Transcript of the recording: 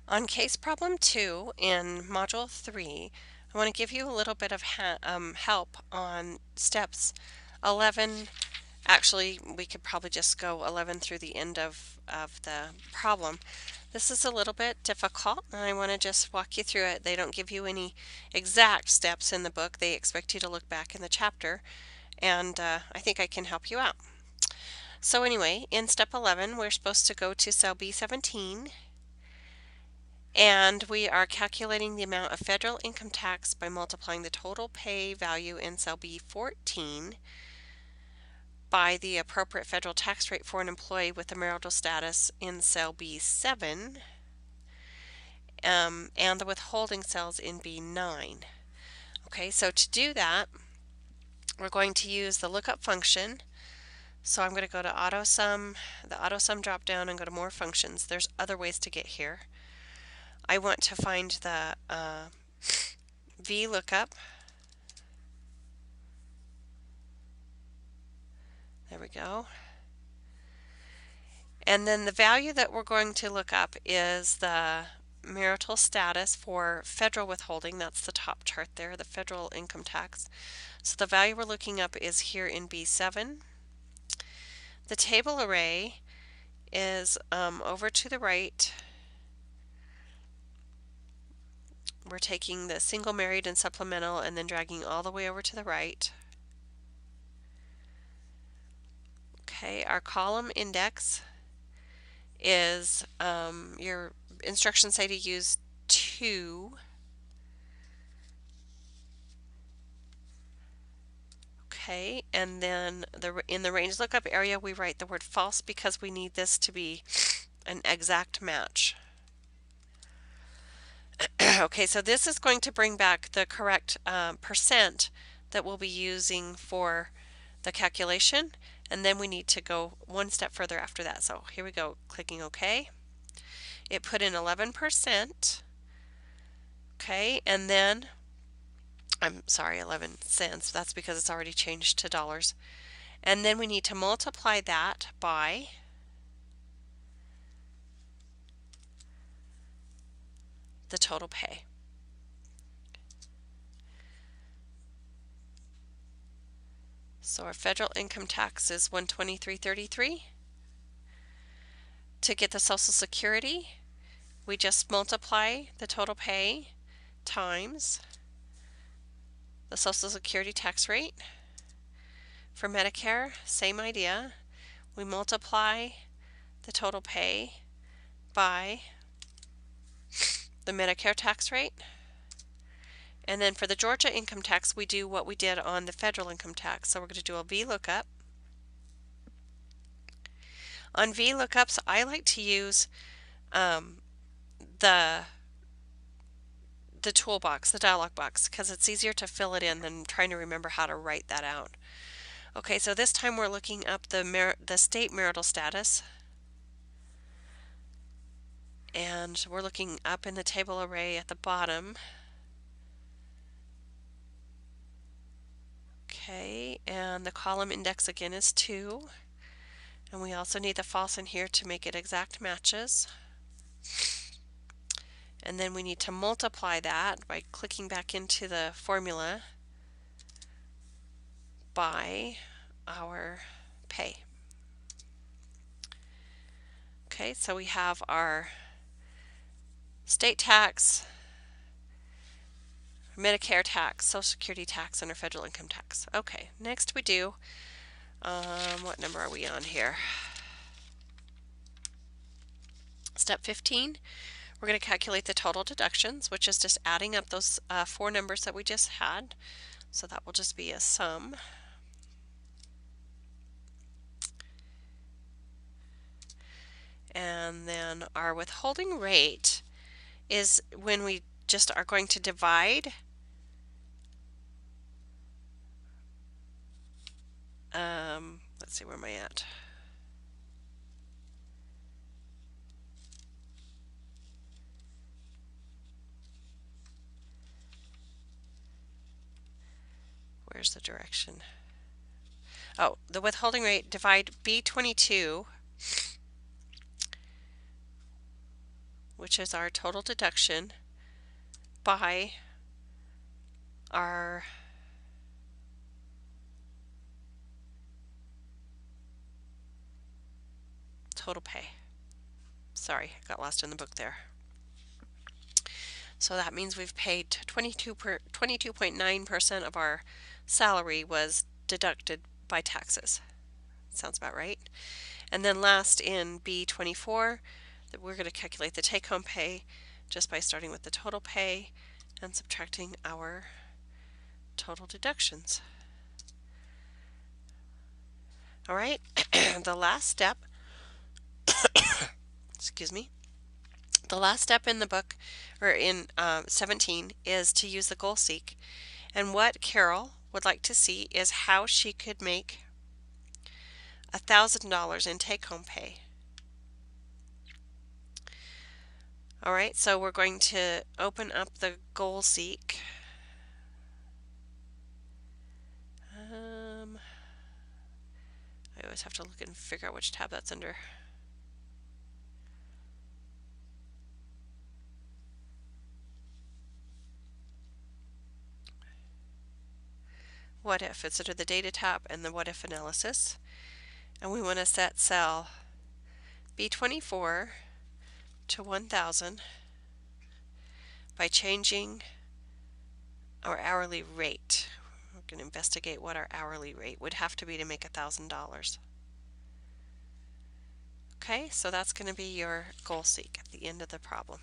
On case problem 2 in module 3, I want to give you a little bit of help on steps 11. Actually, we could probably just go 11 through the end of the problem. This is a little bit difficult, and I want to just walk you through it. They don't give you any exact steps in the book. They expect you to look back in the chapter, and I think I can help you out. So anyway, in step 11, we're supposed to go to cell B17, and we are calculating the amount of federal income tax by multiplying the total pay value in cell B14 by the appropriate federal tax rate for an employee with a marital status in cell B7 and the withholding cells in B9. Okay, so to do that, we're going to use the lookup function. So I'm going to go to AutoSum, the AutoSum drop down, and go to More Functions. There's other ways to get here. I want to find the VLOOKUP. There we go. And then the value that we're going to look up is the marital status for federal withholding. That's the top chart there, the federal income tax. So the value we're looking up is here in B7. The table array is over to the right. We're taking the single, married, and supplemental and then dragging all the way over to the right. Okay, our column index is your instructions say to use 2. Okay, and then in the range lookup area we write the word false because we need this to be an exact match. Okay, so this is going to bring back the correct percent that we'll be using for the calculation, and then we need to go one step further after that. So here we go, clicking OK. It put in 11%. Okay, and then I'm sorry, 11 cents. That's because it's already changed to dollars. And then we need to multiply that by the total pay. So our federal income tax is $123.33. To get the Social Security, we just multiply the total pay times the Social Security tax rate. For Medicare, same idea. We multiply the total pay by the Medicare tax rate. And then for the Georgia income tax, we do what we did on the federal income tax. So we're going to do a VLOOKUP. On VLOOKUPs, I like to use the toolbox, the dialog box, because it's easier to fill it in than trying to remember how to write that out. Okay, so this time we're looking up the state marital status. And we're looking up in the table array at the bottom. Okay, and the column index again is 2. And we also need the false in here to make it exact matches. And then we need to multiply that by clicking back into the formula by our pay. Okay, so we have our state tax, Medicare tax, Social Security tax, and our federal income tax. Okay, next we do, what number are we on here? Step 15. We're going to calculate the total deductions, which is just adding up those 4 numbers that we just had. So that will just be a sum. And then our withholding rate is when we just are going to divide let's see, where am I at? Where's the direction? Oh, the withholding rate, divide B22 which is our total deduction, by our total pay. Sorry, I got lost in the book there. So that means we've paid 22.9% of our salary was deducted by taxes. Sounds about right. And then last in B24, that we're going to calculate the take-home pay just by starting with the total pay and subtracting our total deductions. All right, the last step, excuse me, the last step in the book, or in 17, is to use the goal seek. And what Carol would like to see is how she could make $1,000 in take-home pay. All right, so we're going to open up the goal seek. I always have to look and figure out which tab that's under. What if? It's under the data tab and the what if analysis. And we want to set cell B24 to 1000 by changing our hourly rate. We're going to investigate what our hourly rate would have to be to make $1,000. Okay, so that's going to be your goal seek at the end of the problem.